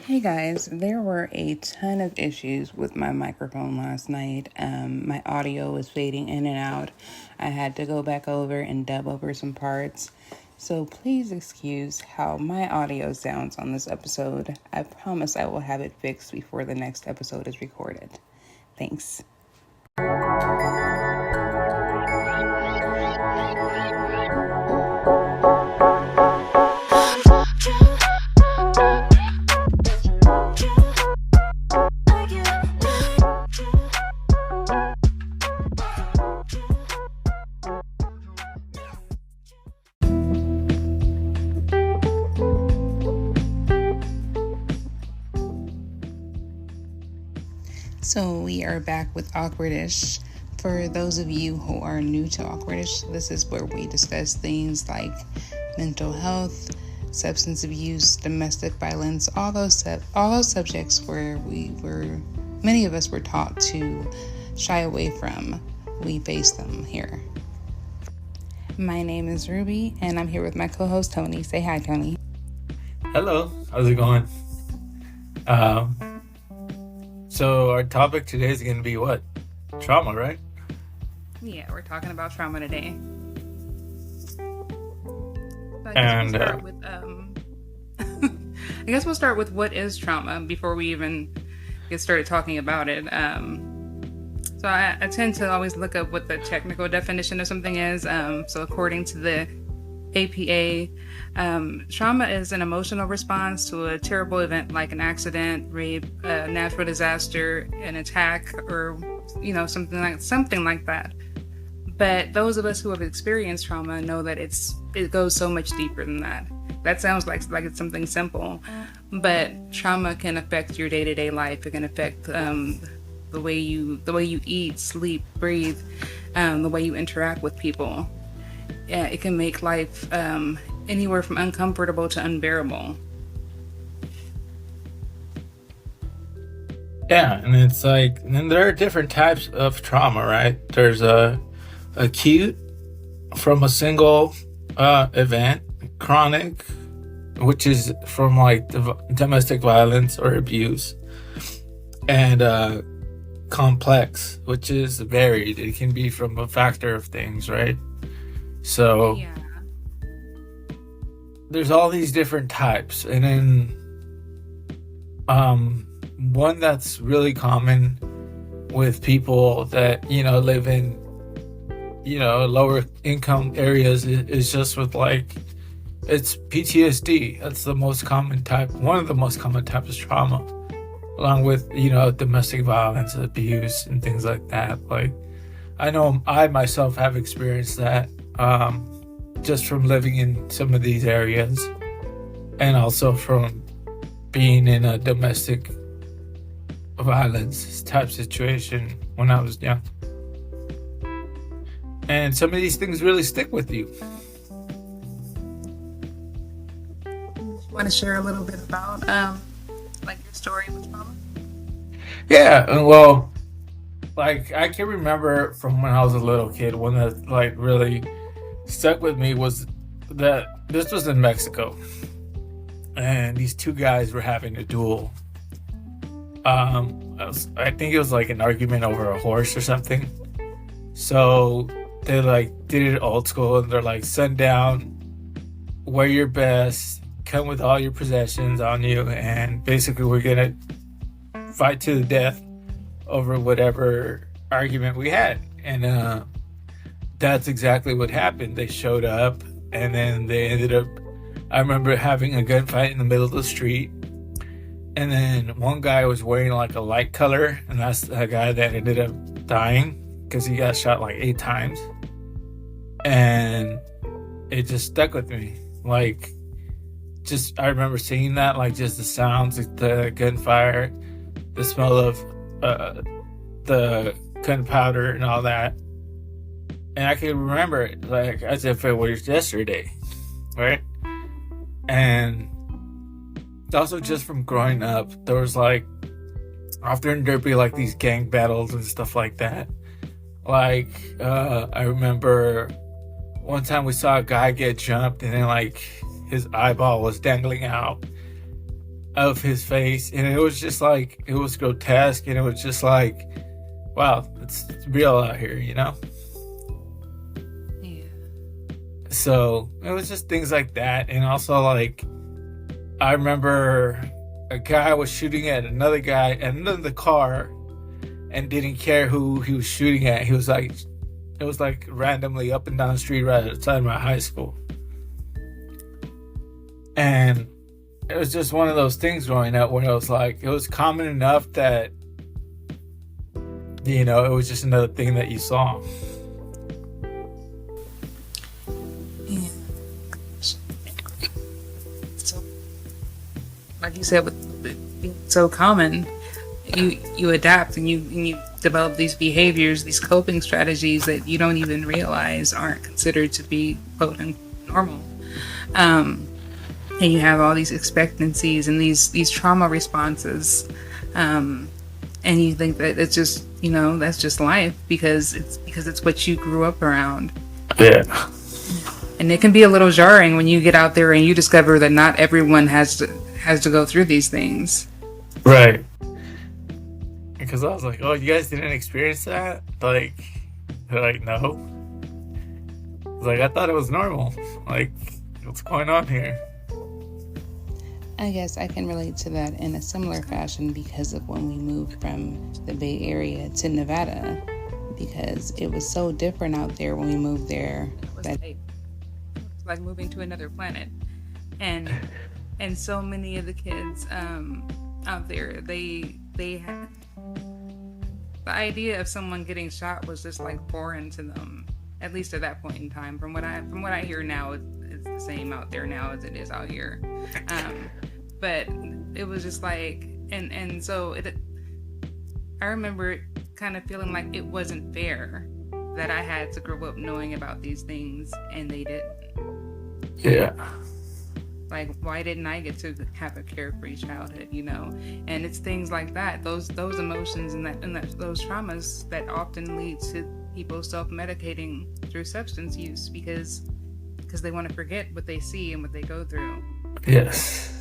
Hey guys, there were a ton of issues with my microphone last night. My audio was fading in and out. I had to go back over and dub over some parts. So please excuse how my audio sounds on this episode. I promise I will have it fixed before the next episode is recorded. Thanks. So we are back with Awkwardish. For those of you who are new to Awkwardish, this is where we discuss things like mental health, substance abuse, domestic violence, all those subjects where many of us were taught to shy away from. We face them here. My name is Ruby, and I'm here with my co-host Tony. Say hi, Tony. Hello, how's it going? So our topic today is going to be what? Trauma, right? Yeah, we're talking about trauma today. So I guess we'll start with what is trauma before we even get started talking about it. So I tend to always look up what the technical definition of something is. So according to the APA, trauma is an emotional response to a terrible event like an accident, rape, a natural disaster, an attack, or something like that. But those of us who have experienced trauma know that it goes so much deeper than that. That sounds like it's something simple, but trauma can affect your day-to-day life. It can affect the way you eat, sleep, breathe, the way you interact with people. Yeah, it can make life anywhere from uncomfortable to unbearable. Yeah, and it's like, and there are different types of trauma, right? There's acute from a single event, chronic, which is from like domestic violence or abuse, and complex, which is varied. It can be from a factor of things, right? So Yeah. There's all these different types, and then one that's really common with people that live in lower income areas is just with it's PTSD. That's the most common type, one of the most common types of trauma, along with domestic violence, abuse, and things like that. Like, I know I myself have experienced that, just from living in some of these areas, and also from being in a domestic violence type situation when I was young. And some of these things really stick with you. Want to share a little bit about your story with trauma? Yeah, well, I can remember from when I was a little kid, one that really stuck with me was that this was in Mexico, and these two guys were having a duel. I think it was like an argument over a horse or something. So they did it old school, and they're like, sundown, wear your best, come with all your possessions on you, and basically we're gonna fight to the death over whatever argument we had. And that's exactly what happened. They showed up, and then they ended up, I remember having a gunfight in the middle of the street, and then one guy was wearing like a light color, and that's the guy that ended up dying because he got shot like 8 times. And it just stuck with me. I remember seeing that, just the sounds, the gunfire, the smell of the gunpowder and all that. And I can remember it as if it was yesterday, right? And also just from growing up, there was often there'd be these gang battles and stuff like that. I remember one time we saw a guy get jumped, and then his eyeball was dangling out. of his face, and it was just like, it was grotesque, and it was just like, wow, it's real out here, you know? Yeah. So it was just things like that. And also, like, I remember a guy was shooting at another guy in another car and didn't care who he was shooting at. He was like, it was like randomly up and down the street right outside my high school. And it was just one of those things growing up where it was like, it was common enough that, you know, it was just another thing that you saw. Yeah. So, like you said, with it being so common, you adapt and you develop these behaviors, these coping strategies that you don't even realize aren't considered to be quote unquote normal. And you have all these expectancies and these trauma responses, and you think that it's just, you know, that's just life because it's what you grew up around. Yeah. And it can be a little jarring when you get out there and you discover that not everyone has to go through these things. Right. Because I was like, oh, you guys didn't experience that? Like, they're like, no. I was like, I thought it was normal. Like, what's going on here? I guess I can relate to that in a similar fashion because of when we moved from the Bay Area to Nevada, because it was so different out there when we moved there. It's like moving to another planet, and so many of the kids out there, they had the idea of someone getting shot was just like foreign to them, at least at that point in time. From what I hear now, it's the same out there now as it is out here. But it was just like, and so I remember kind of feeling like it wasn't fair that I had to grow up knowing about these things and they didn't. Yeah. Like, why didn't I get to have a carefree childhood, you know? And it's things like that, those emotions and those traumas that often lead to people self-medicating through substance use because they want to forget what they see and what they go through. Yes.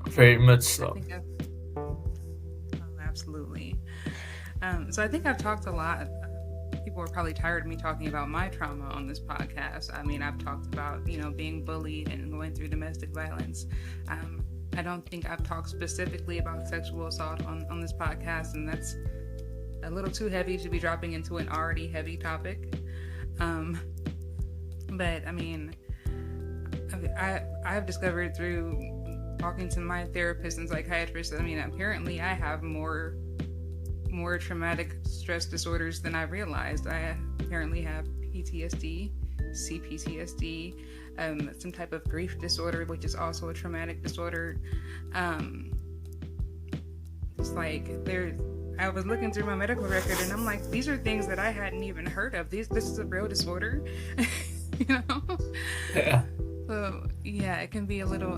Very much so. Absolutely. So I think I've talked a lot. People are probably tired of me talking about my trauma on this podcast. I mean, I've talked about, you know, being bullied and going through domestic violence. I don't think I've talked specifically about sexual assault on this podcast, and that's a little too heavy to be dropping into an already heavy topic. But I mean, I've discovered through talking to my therapist and psychiatrist, I mean, apparently I have more traumatic stress disorders than I realized. I apparently have PTSD, CPTSD, some type of grief disorder, which is also a traumatic disorder. It's like I was looking through my medical record and I'm like, these are things that I hadn't even heard of. This is a real disorder, you know? Yeah. So yeah, it can be a little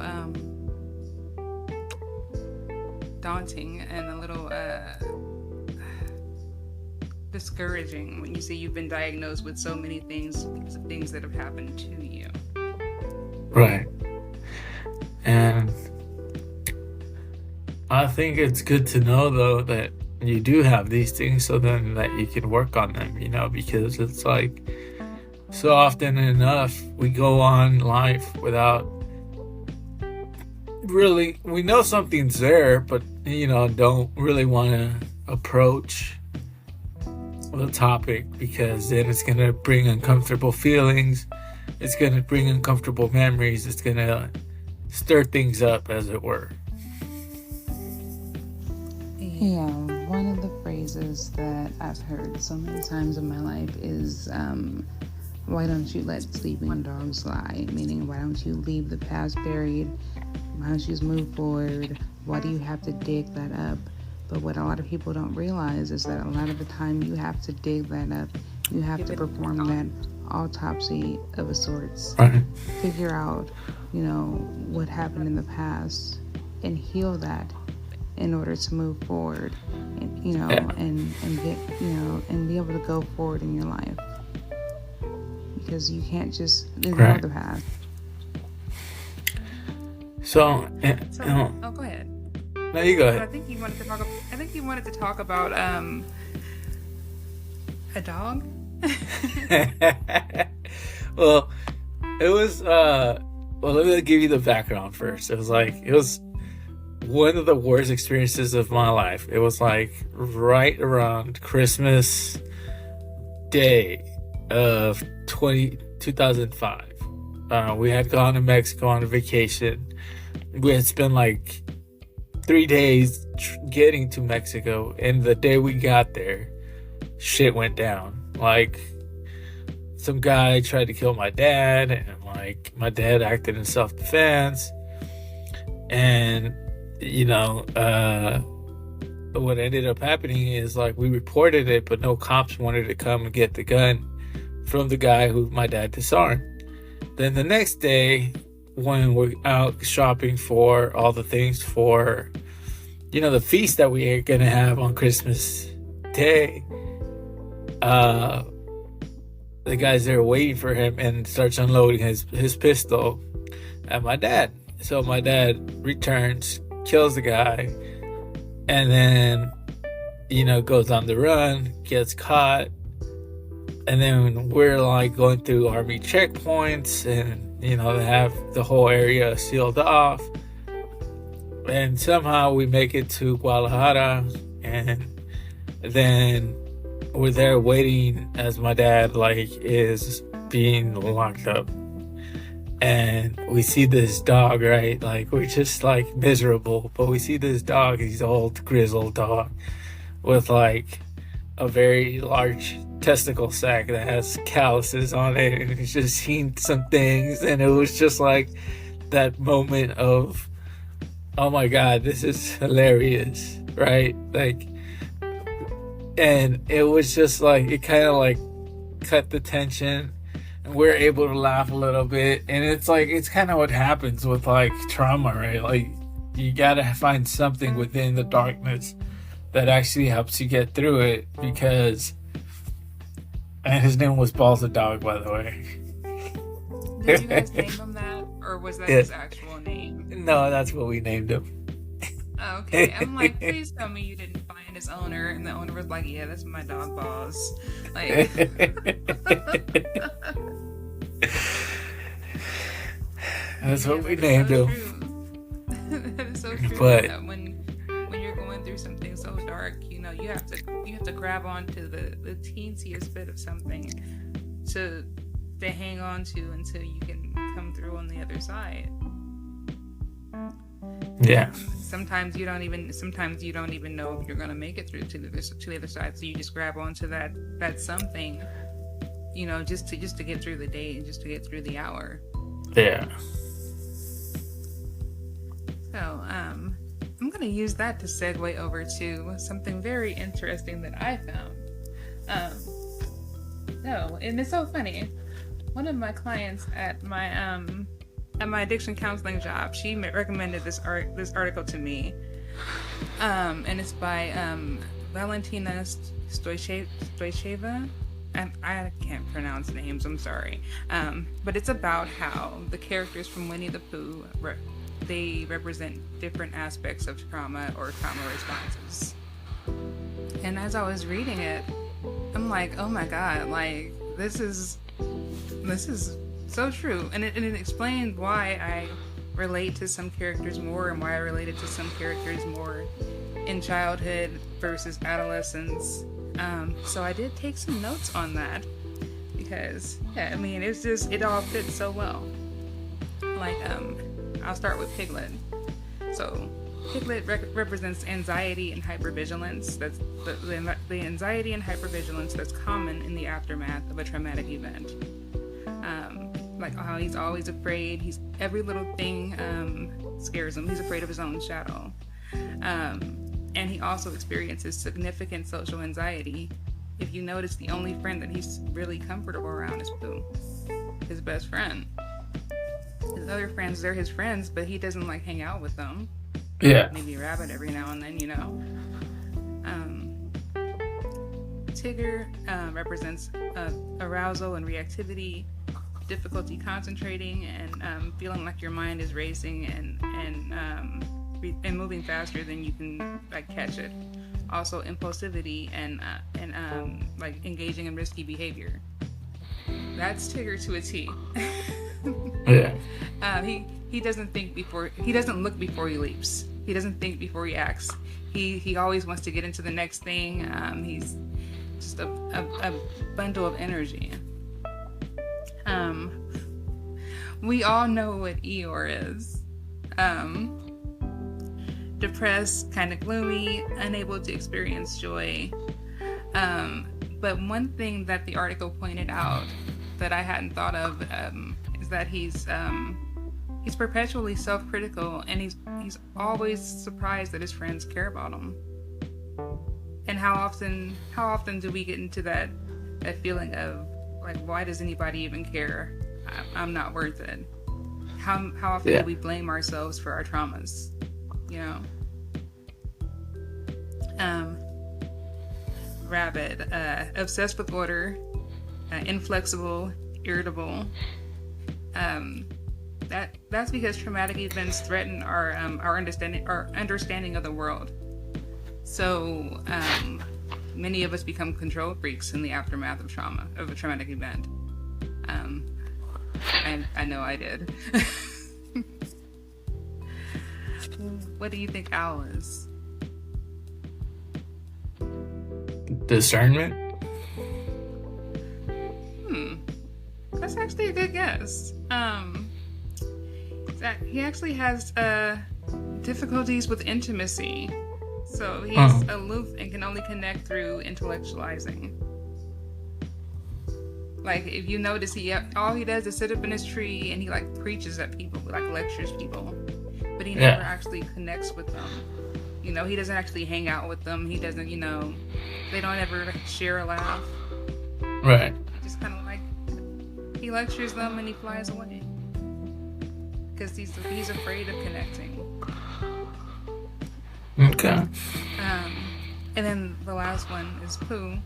daunting and a little discouraging when you see you've been diagnosed with so many things because of things that have happened to you. Right. And I think it's good to know, though, that you do have these things so then that you can work on them, you know, because it's like so often enough we go on life without really, we know something's there, but, you know, don't really want to approach the topic because then it's going to bring uncomfortable feelings, it's going to bring uncomfortable memories, it's going to stir things up, as it were. Yeah, one of the phrases that I've heard so many times in my life is, why don't you let sleeping dogs lie? Meaning, why don't you leave the past buried? Why don't you just move forward? Why do you have to dig that up? But what a lot of people don't realize is that a lot of the time you have to dig that up. You have to perform that autopsy of a sorts. Right. Figure out, you know, what happened in the past and heal that in order to move forward, and, you know, and get, you know, and be able to go forward in your life. Because you can't just ignore the past. So, So, oh, go ahead. no, you go But I ahead. think you wanted to talk. I think you wanted to talk about a dog. Well, it was well, let me give you the background first. It was one of the worst experiences of my life. It was like right around Christmas Day of 2005. We had gone to Mexico on a vacation. We had spent like 3 days getting to Mexico, and the day we got there, shit went down. Like, some guy tried to kill my dad, and like my dad acted in self-defense, and you know, what ended up happening is like we reported it, but no cops wanted to come and get the gun from the guy who my dad disarmed. Then the next day, when we're out shopping for all the things for, the feast that we are gonna have on Christmas Day, the guy's there waiting for him and starts unloading his pistol at my dad. So my dad returns, kills the guy, and then, goes on the run, gets caught, and then we're like going through army checkpoints, and they have the whole area sealed off, and somehow we make it to Guadalajara, and then we're there waiting as my dad is being locked up, and we see this dog, right? Like, we're just like miserable, but we see this dog, he's an old grizzled dog with like a very large testicle sack that has calluses on it, and he's just seen some things, and it was just like that moment of, oh my god, this is hilarious, right? Like, and it was just like, it kind of like cut the tension, and we're able to laugh a little bit. And it's like, it's kind of what happens with like trauma, right? Like, you gotta find something within the darkness that actually helps you get through it. Because, and his name was Balls the dog, by the way. Did you guys name him that, or was that his actual name? No, that's what we named him. Oh, okay, I'm like, please tell me you didn't find his owner, and the owner was like, yeah, that's my dog, Balls. Like, that's what yeah, we that is named so him. true. That is so true. But that when you're going through something so dark, you have to grab onto the teensiest bit of something to hang on to until you can come through on the other side. yeah, Sometimes you don't even know if you're gonna make it through to the other side. So you just grab onto that something, just to get through the day and just to get through the hour. yeah. So I'm gonna use that to segue over to something very interesting that I found. And it's so funny. One of my clients at my addiction counseling job, she recommended this article to me, and it's by Valentina Stoycheva. I can't pronounce names, I'm sorry, but it's about how the characters from Winnie the Pooh they represent different aspects of trauma or trauma responses. And as I was reading it, I'm like, oh my god, like this is so true, and it explained why I relate to some characters more, and why I related to some characters more in childhood versus adolescence. So I did take some notes on that, because it all fits so well. Like, I'll start with Piglet. So Piglet represents anxiety and hypervigilance. That's the anxiety and hypervigilance that's common in the aftermath of a traumatic event. Like how he's always afraid. Every little thing scares him. He's afraid of his own shadow. And he also experiences significant social anxiety. If you notice, the only friend that he's really comfortable around is Pooh, his best friend. His other friends, they're his friends, but he doesn't like hang out with them. Yeah. Maybe Rabbit every now and then, Tigger represents arousal and reactivity. difficulty concentrating and feeling like your mind is racing and moving faster than you can like catch it. Also, impulsivity and like engaging in risky behavior. That's Tigger to a T. Yeah. He doesn't think before he doesn't look before he leaps. He doesn't think before he acts. He always wants to get into the next thing. He's just a bundle of energy. We all know what Eeyore is. Depressed, kind of gloomy, unable to experience joy. But one thing that the article pointed out that I hadn't thought of is that he's perpetually self-critical, and he's always surprised that his friends care about him. And how often do we get into that feeling of like, why does anybody even care? I'm not worth it. How often do we blame ourselves for our traumas? You know. Rabbit, obsessed with order, inflexible, irritable. That's because traumatic events threaten our understanding of the world. So many of us become control freaks in the aftermath of a traumatic event. And I know I did. What do you think Owl is? Discernment? That's actually a good guess. He actually has difficulties with intimacy. So he's aloof and can only connect through intellectualizing. Like, if you notice, all he does is sit up in his tree and he like preaches at people, like lectures people, but he never actually connects with them. You know, he doesn't actually hang out with them. He doesn't, they don't ever share a laugh. Right. He just kind of like, he lectures them and he flies away because he's afraid of connecting. Okay. And then the last one is Pooh.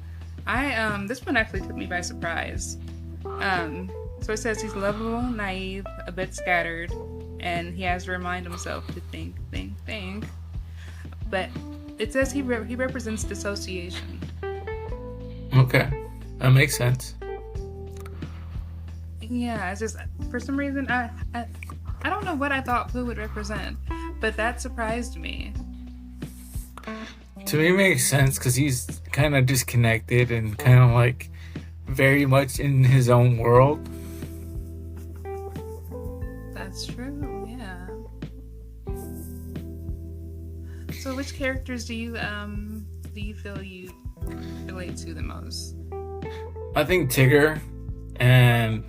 This one actually took me by surprise. So it says he's lovable, naive, a bit scattered, and he has to remind himself to think. But it says he represents dissociation. Okay, that makes sense. Yeah, it's just for some reason I don't know what I thought Pooh would represent, but that surprised me. To me, it makes sense because he's kind of disconnected and kind of like very much in his own world. That's true, yeah. So, which characters do you feel you relate to the most? I think Tigger and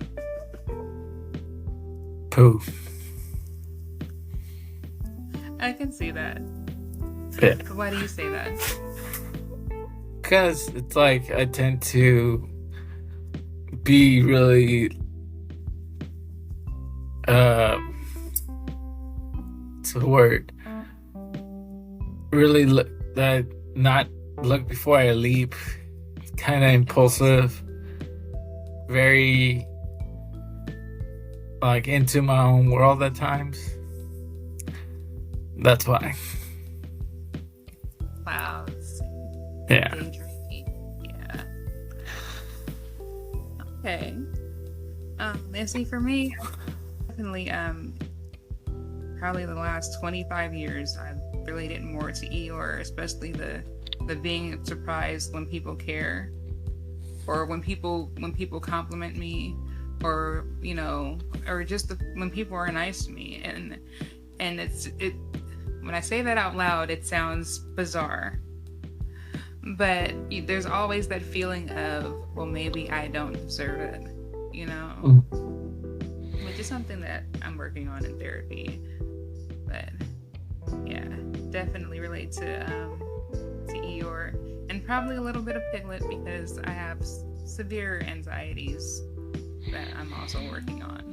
Pooh. I can see that. Yeah. Why do you say that? Because it's like I tend to be really what's the word? Really not look before I leap. Kind of impulsive. Very like into my own world at times. That's why. Clouds. Yeah. Yeah. Okay. And see, for me, definitely, probably the last 25 years, I've related more to Eeyore, especially the being surprised when people care, or when people compliment me, or or just when people are nice to me, and it. When I say that out loud, it sounds bizarre. But there's always that feeling of, well, maybe I don't deserve it, Which is something that I'm working on in therapy. But yeah, definitely relate to Eeyore. And probably a little bit of Piglet because I have severe anxieties that I'm also working on.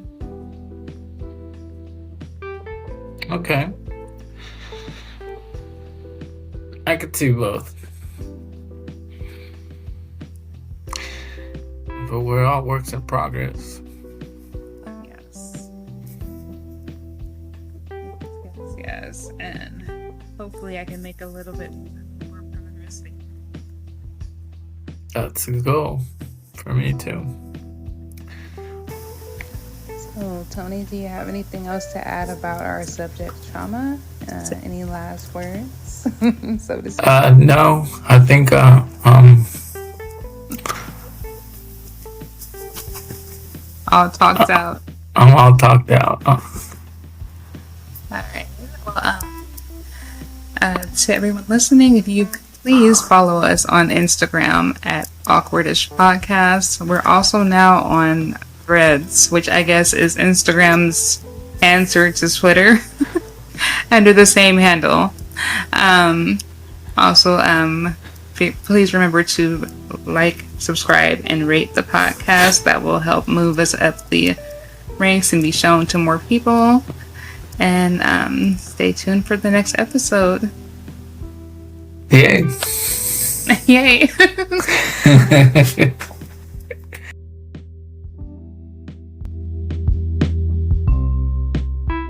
Okay. I could see both. But we're all works in progress. Yes, and hopefully I can make a little bit more progress. That's a goal for me too. So, Tony, do you have anything else to add about our subject, trauma? Any last words, so to speak? No, I think All talked out. I'm all talked out. All right. Well, to everyone listening, if you could please follow us on Instagram at Awkwardish Podcast. We're also now on Threads, which I guess is Instagram's answer to Twitter, under the same handle. Also, please remember to like, subscribe, and rate the podcast. That will help move us up the ranks and be shown to more people. And stay tuned for the next episode. Yay. Yay.